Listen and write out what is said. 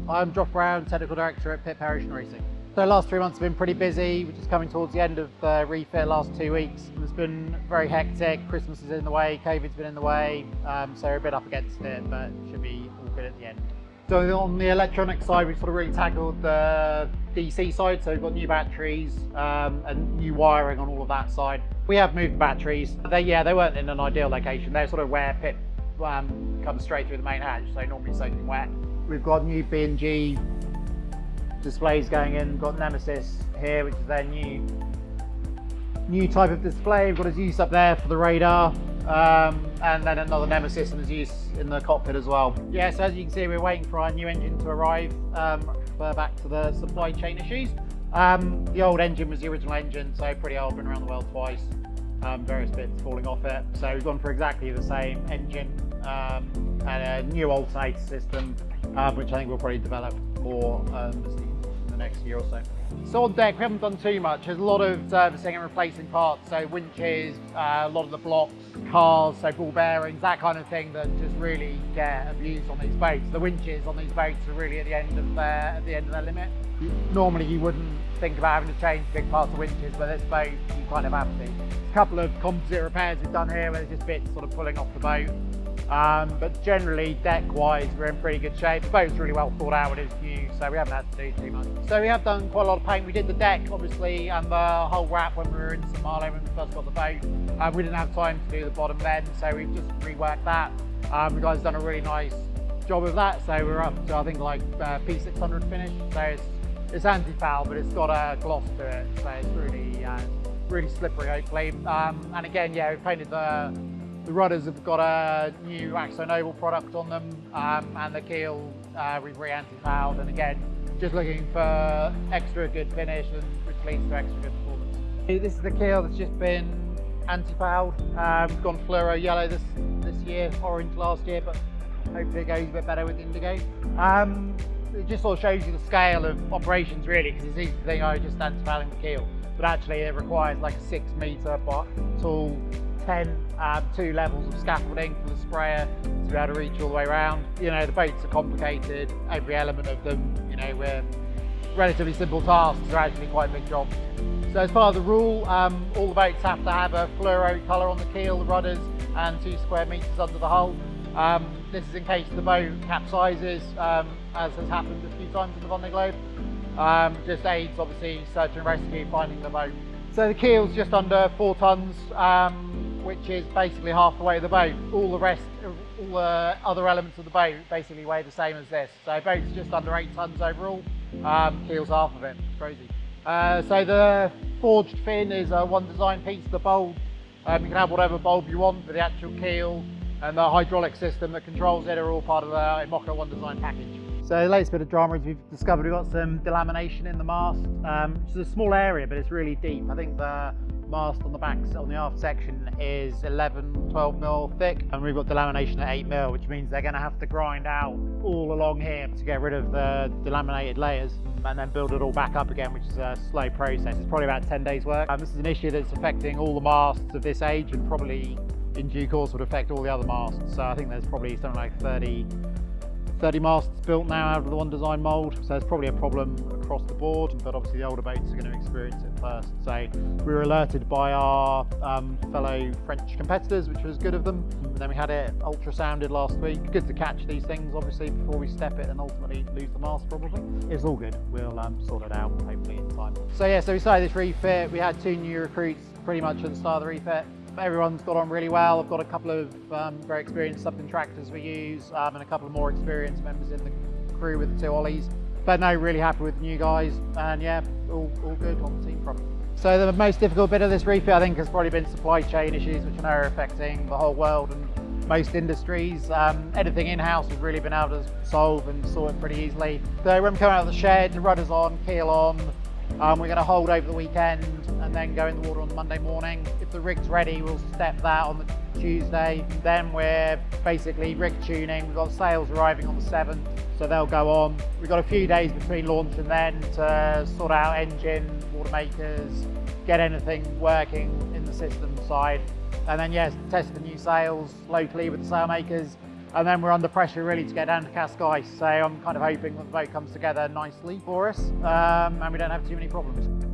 I'm Joff Brown, Technical Director at Pip Hare Racing. So the last 3 months have been pretty busy. We're just coming towards the end of the refit last 2 weeks. It's been very hectic. Christmas is in the way, COVID's been in the way, so we're a bit up against it, but it should be all good at the end. So on the electronic side, we've sort of really tackled the DC side. So we've got new batteries and new wiring on all of that side. We have moved the batteries. They weren't in an ideal location. They're sort of where Pip comes straight through the main hatch, so normally soaking wet. We've got new B&G displays going in. We've got Nemesis here, which is their new type of display. We've got a Zeus up there for the radar, and then another Nemesis and a Zeus in the cockpit as well. Yeah, so as you can see, we're waiting for our new engine to arrive. Refer back to the supply chain issues. The old engine was the original engine, so pretty old, been around the world twice. Various bits falling off it. So we've gone for exactly the same engine and a new alternator system, which I think we'll probably develop more in the next year or so. So on deck, we haven't done too much. There's a lot of servicing and replacing parts, so winches, a lot of the blocks, cars, so ball bearings, that kind of thing that just really get abused on these boats. The winches on these boats are really at the end of their limit. Normally you wouldn't think about having to change big parts of winches, but this boat you kind of have to. A couple of composite repairs we've done here where there's just bits sort of pulling off the boat. But generally, deck-wise, we're in pretty good shape. The boat's really well thought out, it is new, so we haven't had to do too much. So we have done quite a lot of paint. We did the deck, obviously, and the whole wrap when we were in St Malo when we first got the boat. We didn't have time to do the bottom then, so we've just reworked that. The guys have done a really nice job of that, so we're up to, I think, like P600 finish. So it's anti-foul, but it's got a gloss to it, so it's really slippery, hopefully. And again, yeah, we've painted the rudders have got a new Axo Noble product on them, and the keel we've re-anti-fouled, and again, just looking for extra good finish, and which leads to extra good performance. This is the keel that's just been anti-fouled. We've gone fluoro yellow this year, orange last year, but hopefully it goes a bit better with indigo. It just sort of shows you the scale of operations really, because it's easy to think, oh, just anti-fouling the keel, but actually it requires like a 6 metre tall 2 levels of scaffolding for the sprayer to be able to reach all the way around. You know, the boats are complicated, every element of them, you know, we're relatively simple tasks are actually quite big jobs. So as part of the rule, all the boats have to have a fluoro colour on the keel, the rudders, and 2 square metres under the hull. This is in case the boat capsizes, as has happened a few times in the Vendée Globe. Just aids, obviously, search and rescue, finding the boat. So the keel's just under 4 tonnes, which is basically half the weight of the boat. All the other elements of the boat basically weigh the same as this. So the boat's just under 8 tonnes overall, keel's half of it, it's crazy. So the forged fin is a one design piece. The bulb, you can have whatever bulb you want, but the actual keel and the hydraulic system that controls it are all part of the Imoca one design package. So the latest bit of drama is we've discovered we've got some delamination in the mast, which is a small area, but it's really deep. I think the mast on the back, on the aft section, is 12 mil thick, and we've got delamination at 8 mil, which means they're going to have to grind out all along here to get rid of the delaminated layers and then build it all back up again, which is a slow process. It's probably about 10 days work. This is an issue that's affecting all the masts of this age, and probably in due course would affect all the other masts. So I think there's probably something like 30 masts built now out of the one design mould, so it's probably a problem across the board, but obviously the older boats are going to experience it first. So we were alerted by our fellow French competitors, which was good of them, and then we had it ultrasounded last week. Good to catch these things obviously before we step it and ultimately lose the mast probably. It's all good, we'll sort it out hopefully in time. So yeah, so we started this refit. We had 2 new recruits pretty much at the start of the refit. Everyone's got on really well. I've got a couple of very experienced subcontractors we use, and a couple of more experienced members in the crew with the 2 ollies. But no, really happy with the new guys, and yeah, all good on the team front. So the most difficult bit of this refit, I think, has probably been supply chain issues, which I know are affecting the whole world and most industries. Anything in-house we've really been able to solve and sort it pretty easily. So when we come out of the shed, the rudder's on, keel on. We're going to hold over the weekend and then go in the water on the Monday morning. If the rig's ready, we'll step that on the Tuesday. Then we're basically rig tuning. We've got sails arriving on the 7th, so they'll go on. We've got a few days between launch and then to sort out engine, water makers, get anything working in the system side. And then yes, test the new sails locally with the sail makers. And then we're under pressure really to get down to Cascais. So I'm kind of hoping that the boat comes together nicely for us and we don't have too many problems.